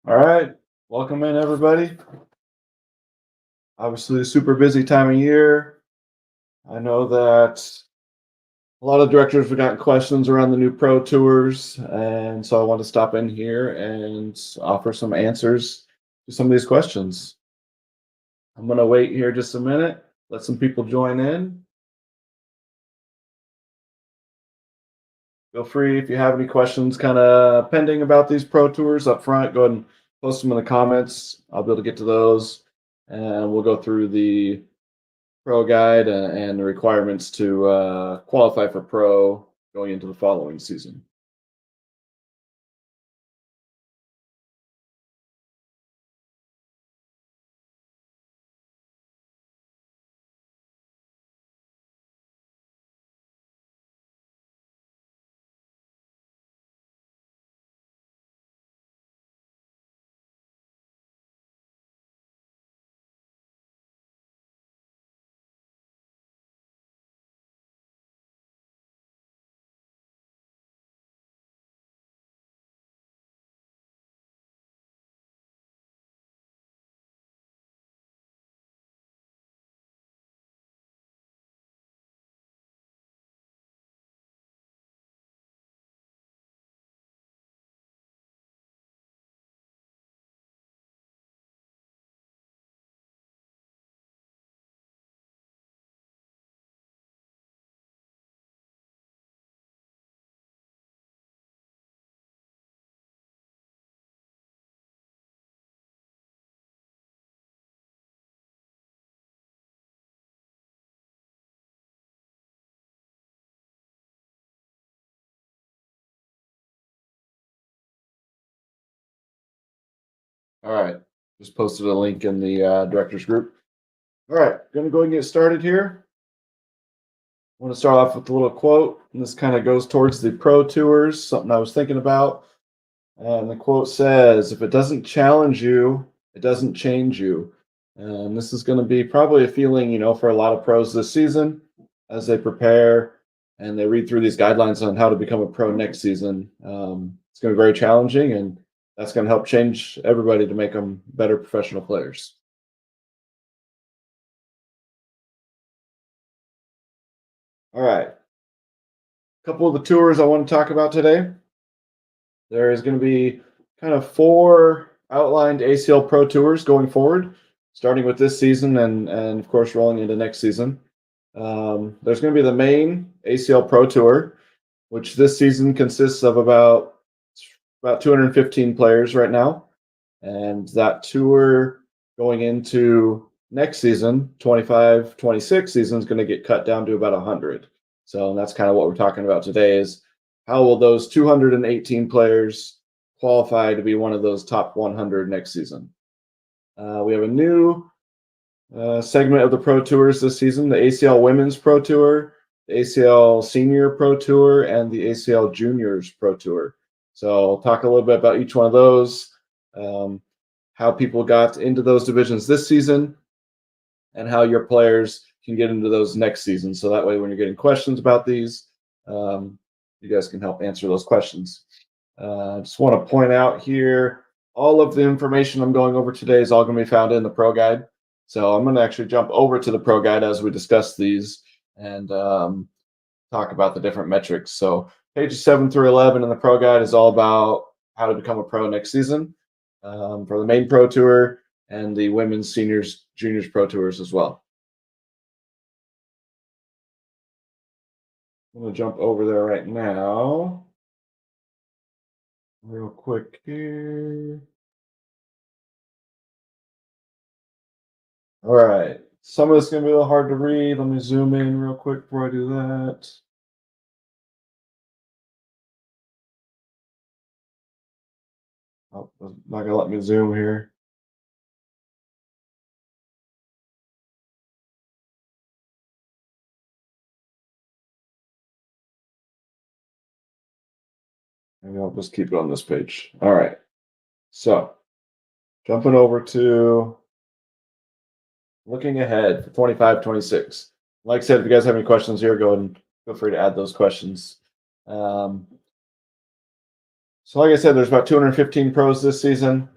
All right, welcome in everybody. Obviously, a super busy time of year. I know that a lot of directors have gotten questions around the new pro tours, and so I want to stop in here and offer some answers to some of these questions. I'm going to wait here just a minute, let some people join in. Feel free if you have any questions kind of pending about these pro tours up front, go ahead and post them in the comments. I'll be able to get to those, and we'll go through the pro guide and the requirements to qualify for pro going into the following season. All right, just posted a link in the directors group. All right, gonna go and get started here. I want to start off with a little quote, and this kind of goes towards the pro tours, something I was thinking about. And the quote says, "If it doesn't challenge you, it doesn't change you." And this is going to be probably a feeling, for a lot of pros this season as they prepare and they read through these guidelines on how to become a pro next season. It's going to be very challenging, and that's going to help change everybody to make them better professional players. All right. A couple of the tours I want to talk about today. There is going to be kind of four outlined ACL Pro Tours going forward, starting with this season and of course rolling into next season. There's going to be the main ACL Pro Tour, which this season consists of about 215 players right now, and that tour going into next season, 25-26 season, is going to get cut down to about 100. So that's kind of what we're talking about today is how will those 218 players qualify to be one of those top 100 next season? We have a new segment of the Pro Tours this season, the ACL Women's Pro Tour, the ACL Senior Pro Tour, and the ACL Juniors Pro Tour. So I'll talk a little bit about each one of those, how people got into those divisions this season, and how your players can get into those next season. So that way when you're getting questions about these, you guys can help answer those questions. I just want to point out here, all of the information I'm going over today is all going to be found in the Pro Guide. So I'm going to actually jump over to the Pro Guide as we discuss these and talk about the different metrics. So pages 7 through 11 in the Pro Guide is all about how to become a pro next season for the main Pro Tour and the women's, seniors, juniors Pro Tours as well. I'm going to jump over there right now. Real quick here. All right. Some of this is going to be a little hard to read. Let me zoom in real quick before I do that. Oh, it's not going to let me zoom here. Maybe I'll just keep it on this page. All right. So jumping over to looking ahead for 25-26. Like I said, if you guys have any questions here, go ahead and feel free to add those questions. So like I said, there's about 215 pros this season.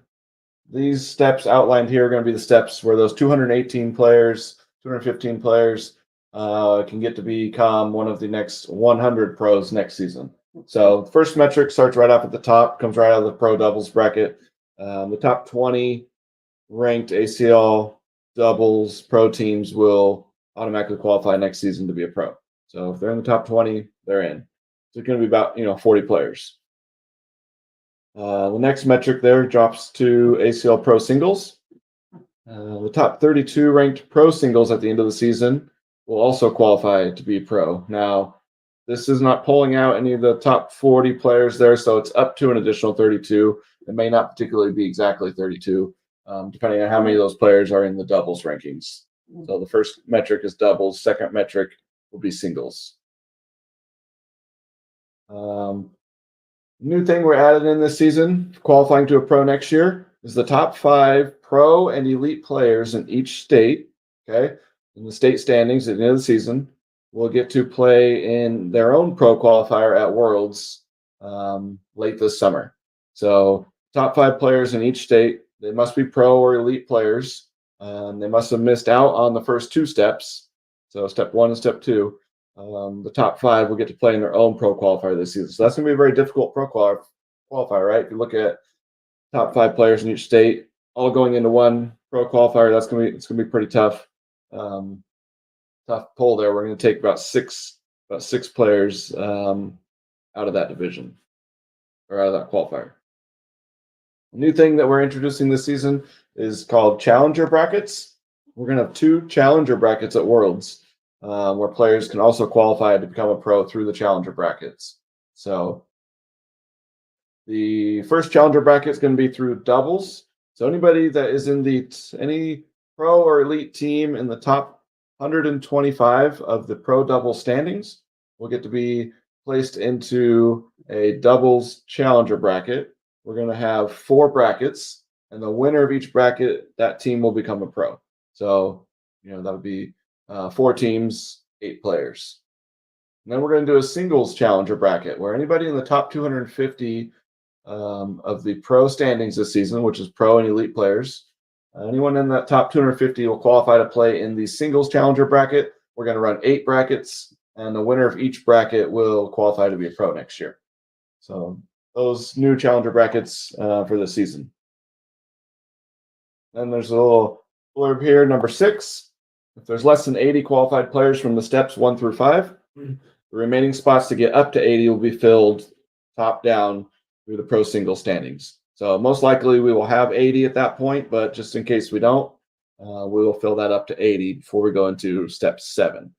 these steps outlined here are going to be the steps where those 218 players, 215 players can get to become one of the next 100 pros next season. So the first metric starts right off at the top, comes right out of the pro doubles bracket. The top 20 ranked ACL doubles pro teams will automatically qualify next season to be a pro. So if they're in the top 20, they're in. So it's going to be about 40 players. The next metric there drops to ACL Pro Singles. The top 32 ranked pro singles at the end of the season will also qualify to be pro. Now, this is not pulling out any of the top 40 players there, so it's up to an additional 32. It may not particularly be exactly 32, depending on how many of those players are in the doubles rankings. So the first metric is doubles, second metric will be singles. New thing we're adding in this season, qualifying to a pro next year, is the top 5 pro and elite players in each state, okay, in the state standings at the end of the season, will get to play in their own pro qualifier at Worlds late this summer. So top 5 players in each state, they must be pro or elite players. They must have missed out on the first 2 steps. So step 1 and step 2. The top 5 will get to play in their own pro qualifier this season. So that's going to be a very difficult pro qualifier, right? If you look at top 5 players in each state, all going into one pro qualifier, it's going to be pretty tough. Tough pull there. We're going to take about six players out of that division or out of that qualifier. A new thing that we're introducing this season is called challenger brackets. We're going to have 2 challenger brackets at Worlds. Where players can also qualify to become a pro through the challenger brackets. So the first challenger bracket is going to be through doubles. So anybody that is in any pro or elite team in the top 125 of the pro double standings will get to be placed into a doubles challenger bracket. We're going to have 4 brackets, and the winner of each bracket, that team will become a pro. So that would be 4 teams, 8 players. And then we're going to do a singles challenger bracket where anybody in the top 250 of the pro standings this season, which is pro and elite players, anyone in that top 250 will qualify to play in the singles challenger bracket. We're going to run 8 brackets, and the winner of each bracket will qualify to be a pro next year. So those new challenger brackets for this season. Then there's a little blurb here, number 6. If there's less than 80 qualified players from the steps 1 through 5, the remaining spots to get up to 80 will be filled top down through the pro single standings. So most likely we will have 80 at that point, but just in case we don't, we will fill that up to 80 before we go into step 7.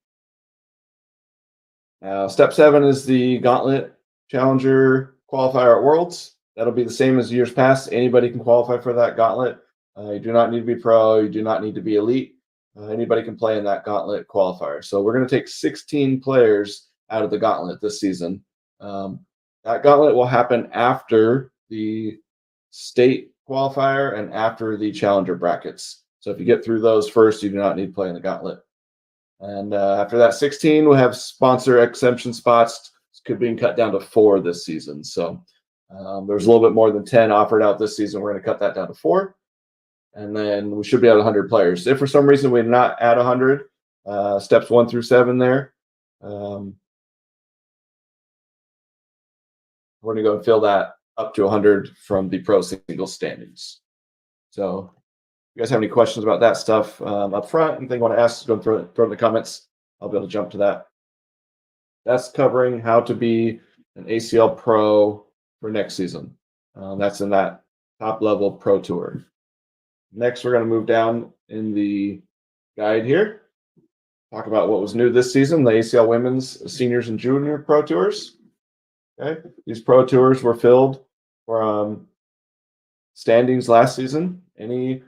Now, step 7 is the Gauntlet Challenger qualifier at Worlds. That'll be the same as years past. Anybody can qualify for that gauntlet. You do not need to be pro. You do not need to be elite. Anybody can play in that gauntlet qualifier. So we're going to take 16 players out of the gauntlet this season. That gauntlet will happen after the state qualifier and after the challenger brackets. So if you get through those first, you do not need to play in the gauntlet. And after that 16, we'll have sponsor exemption spots. Could be cut down to 4 this season. So there's a little bit more than 10 offered out this season. We're going to cut that down to 4. And then we should be at 100 players. If for some reason we're not at 100, steps 1 through 7 there, we're going to go and fill that up to 100 from the pro single standings. So if you guys have any questions about that stuff up front, anything you want to ask, go and throw it in the comments. I'll be able to jump to that. That's covering how to be an ACL pro for next season. That's in that top level pro tour. Next, we're going to move down in the guide here. Talk about what was new this season, the ACL Women's Seniors and Junior Pro Tours. Okay, these pro tours were filled from standings last season. Any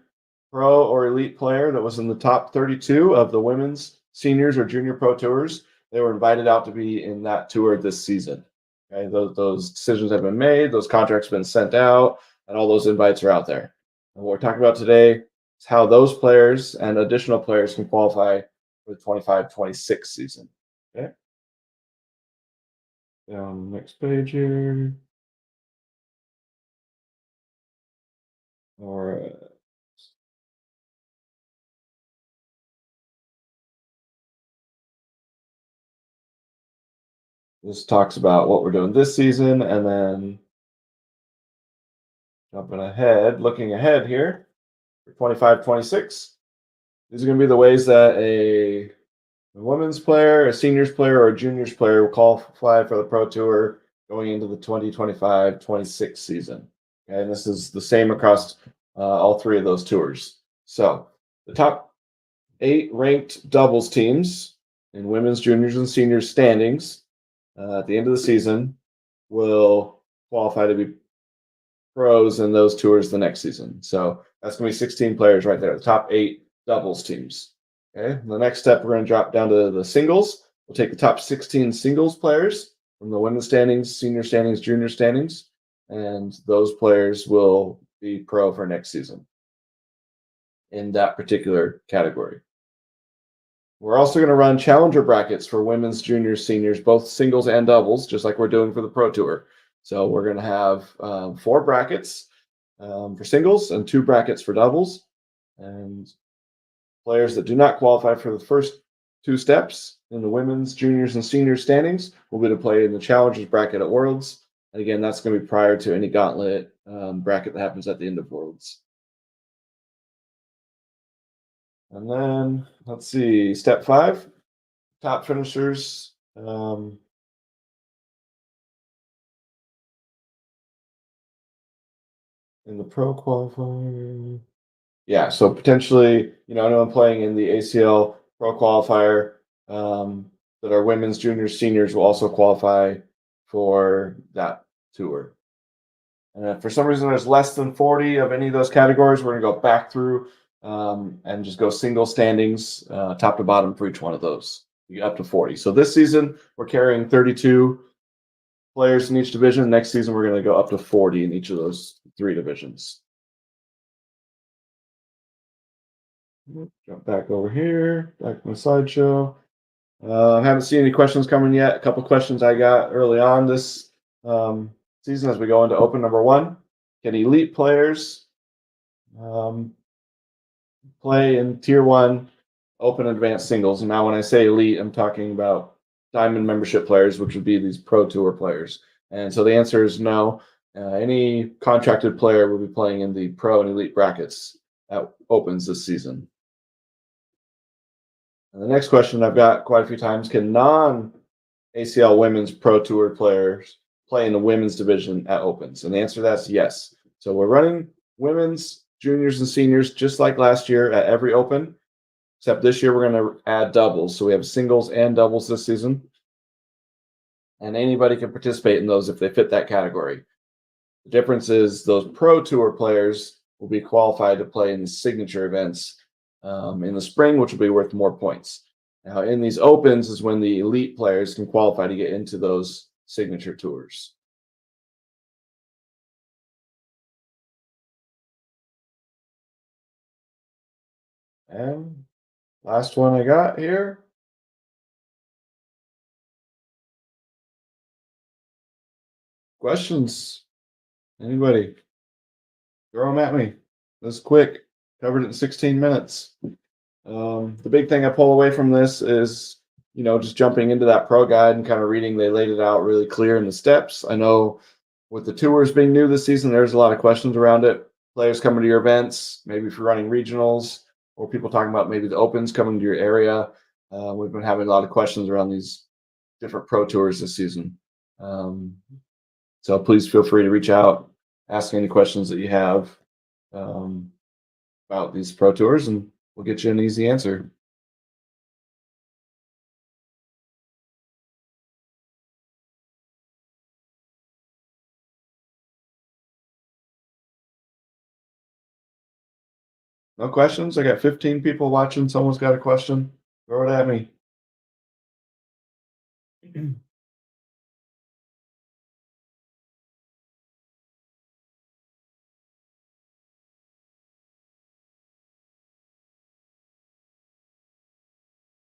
pro or elite player that was in the top 32 of the women's seniors or junior pro tours, they were invited out to be in that tour this season. Okay, those decisions have been made, those contracts have been sent out, and all those invites are out there. And what we're talking about today is how those players and additional players can qualify for the 25-26 season. Okay. Next page here. Or this talks about what we're doing this season, and then jumping ahead, looking ahead here for 25-26. These are going to be the ways that a women's player, a seniors player, or a juniors player will qualify for the Pro Tour going into the 2025-26 season. Okay, and this is the same across all three of those tours. So the top 8 ranked doubles teams in women's, juniors, and seniors standings at the end of the season will qualify to be pros in those tours the next season. So that's going to be 16 players right there, the top 8 doubles teams. Okay. The next step, we're going to drop down to the singles. We'll take the top 16 singles players from the women's standings, senior standings, junior standings, and those players will be pro for next season in that particular category. We're also going to run challenger brackets for women's, juniors, seniors, both singles and doubles, just like we're doing for the Pro Tour. So we're going to have 4 brackets for singles and 2 brackets for doubles. And players that do not qualify for the first 2 steps in the women's, juniors, and senior standings will be to play in the challengers bracket at Worlds. And again, that's going to be prior to any gauntlet bracket that happens at the end of Worlds. And then let's see, step 5, top finishers. In the pro qualifier. Yeah, so potentially, anyone playing in the ACL pro qualifier that are women's, juniors, seniors will also qualify for that tour. And if for some reason there's less than 40 of any of those categories, we're going to go back through and just go single standings, top to bottom for each one of those. You get up to 40. So this season, we're carrying 32 players in each division. Next season, we're going to go up to 40 in each of those 3 divisions. Jump back over here, back to my slideshow. I haven't seen any questions coming yet. A couple questions I got early on this season as we go into open number 1. Can elite players play in tier 1 open advanced singles? And now when I say elite, I'm talking about diamond membership players, which would be these pro tour players. And so the answer is no. Any contracted player will be playing in the pro and elite brackets that opens this season. And the next question I've got quite a few times: can non-ACL women's pro tour players play in the women's division at opens? And the answer to that's yes. So we're running women's, juniors, and seniors just like last year at every open, except this year we're going to add doubles. So we have singles and doubles this season. And anybody can participate in those if they fit that category. The difference is those pro tour players will be qualified to play in the signature events in the spring, which will be worth more points. Now, in these opens is when the elite players can qualify to get into those signature tours. And last one I got here. Questions? Anybody? Throw them at me. This is quick. Covered it in 16 minutes. The big thing I pull away from this is, just jumping into that pro guide and kind of reading. They laid it out really clear in the steps. I know with the tours being new this season, there's a lot of questions around it. Players coming to your events, maybe if you're running regionals, or people talking about maybe the opens coming to your area. We've been having a lot of questions around these different pro tours this season. So please feel free to reach out, ask any questions that you have about these pro tours, and we'll get you an easy answer. No questions? I got 15 people watching. Someone's got a question. Throw it at me.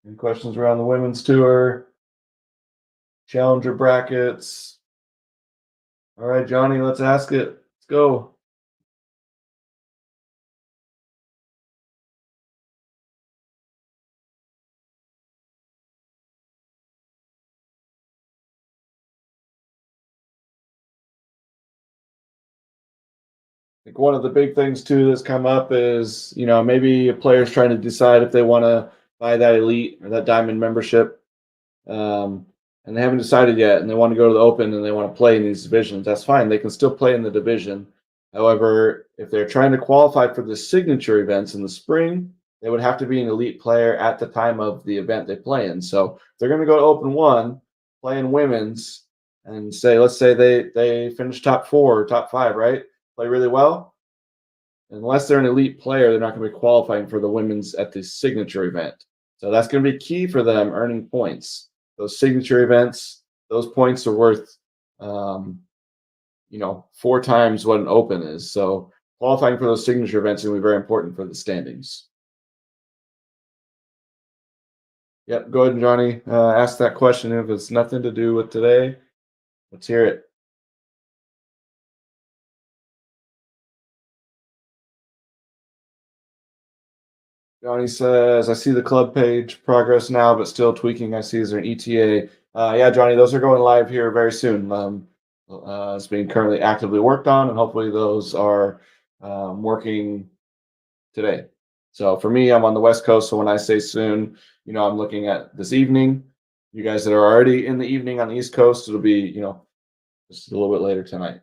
Any questions around the women's tour? Challenger brackets? All right, Johnny, let's ask it. Let's go. think one of the big things too that's come up is, maybe a player's trying to decide if they want to buy that elite or that diamond membership, um, and they haven't decided yet, and they want to go to the Open and they want to play in these divisions. That's fine; they can still play in the division. However, if they're trying to qualify for the signature events in the spring, they would have to be an elite player at the time of the event they play in. So if they're going to go to Open One, play in women's, and let's say they finish top four or top five, right? Play really well. Unless they're an elite player, they're not going to be qualifying for the women's at the signature event. So that's going to be key for them earning points. Those signature events, those points are worth, um, four times what an open is. So qualifying for those signature events is going to be very important for the standings. Yep, go ahead, Johnny. Ask that question if it's nothing to do with today. Let's hear it. Johnny says, I see the club page progress now, but still tweaking. I see is there an ETA? Yeah, Johnny, those are going live here very soon. It's being currently actively worked on, and hopefully those are working today. So for me, I'm on the West Coast. So when I say soon, I'm looking at this evening. You guys that are already in the evening on the East Coast, it'll be, just a little bit later tonight.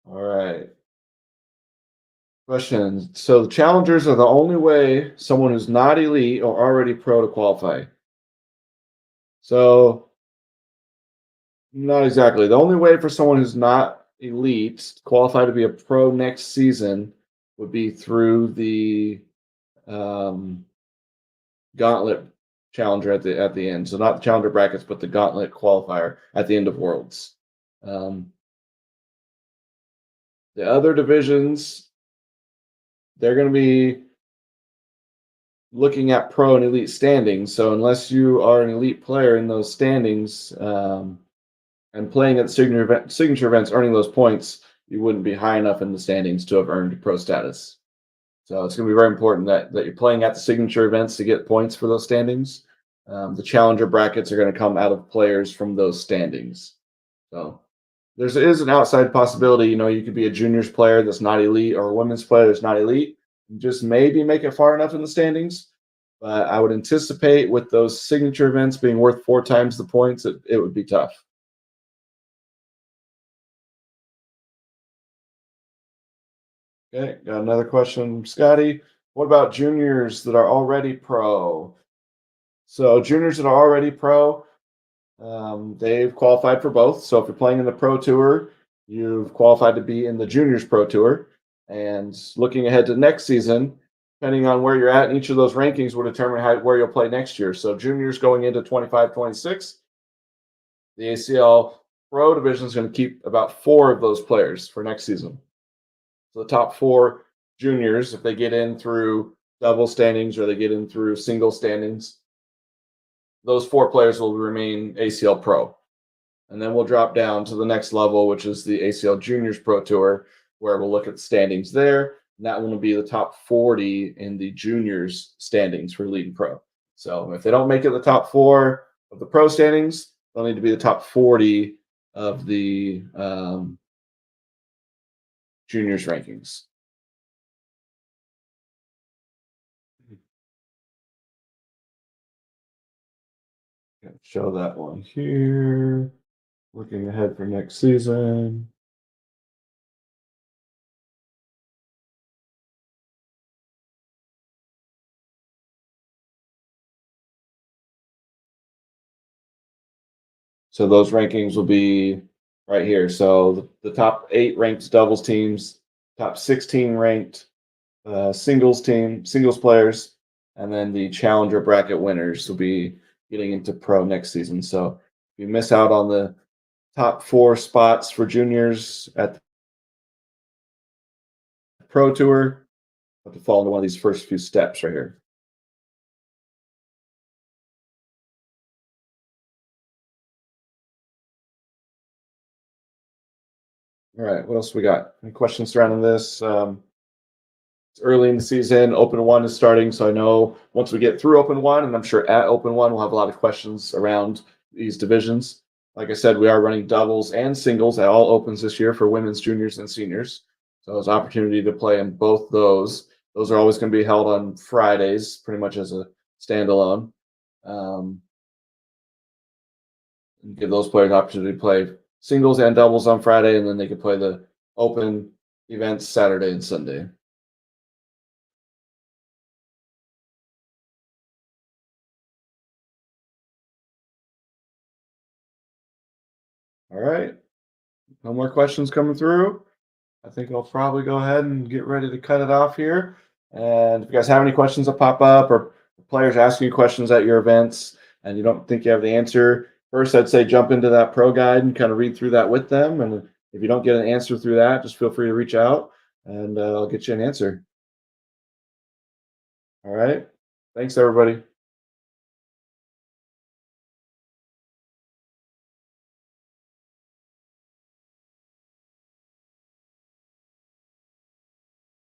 All right. Question. So the challengers are the only way someone who's not elite or already pro to qualify. So not exactly. The only way for someone who's not elite to qualify to be a pro next season would be through the um, gauntlet challenger at the end. So not the challenger brackets, but the gauntlet qualifier at the end of Worlds. Um, the other divisions, they're going to be looking at pro and elite standings. So unless you are an elite player in those standings and playing at signature events, earning those points, you wouldn't be high enough in the standings to have earned pro status. So it's going to be very important that you're playing at the signature events to get points for those standings. The challenger brackets are going to come out of players from those standings. So there is an outside possibility. You could be a juniors player that's not elite or a women's player that's not elite. Just maybe make it far enough in the standings. But I would anticipate with those signature events being worth four times the points, it would be tough. Okay, got another question, Scotty. What about juniors that are already pro? So juniors that are already pro, they've qualified for both. So if you're playing in the Pro Tour, you've qualified to be in the Juniors Pro Tour. And looking ahead to next season, depending on where you're at in each of those rankings, will determine where you'll play next year. So juniors going into 25-26, the ACL Pro division is going to keep about four of those players for next season. So the top four juniors, if they get in through double standings or they get in through single standings, those four players will remain ACL Pro. And then we'll drop down to the next level, which is the ACL Juniors Pro Tour, where we'll look at the standings there. And that one will be the top 40 in the juniors standings for Elite and Pro. So if they don't make it the top four of the pro standings, they'll need to be the top 40 of the juniors rankings. Show that one here. Looking ahead for next season. So those rankings will be right here. So the top 8 ranked doubles teams, top 16 ranked singles players, and then the challenger bracket winners will be getting into pro next season. So if you miss out on the top 4 spots for juniors at the pro tour, you have to fall into one of these first few steps right here. All right, what else we got? Any questions surrounding this? It's early in the season. Open One is starting, so I know once we get through Open One, and I'm sure at Open One we'll have a lot of questions around these divisions. Like I said, we are running doubles and singles at all opens this year for women's, juniors, and seniors. So there's opportunity to play in both those. Those are always going to be held on Fridays, pretty much as a standalone. Um, and give those players opportunity to play singles and doubles on Friday, and then they can play the open events Saturday and Sunday. All right. No more questions coming through. I think I'll probably go ahead and get ready to cut it off here. And if you guys have any questions that pop up or players asking you questions at your events and you don't think you have the answer, first I'd say jump into that pro guide and kind of read through that with them. And if you don't get an answer through that, just feel free to reach out and I'll get you an answer. All right. Thanks, everybody.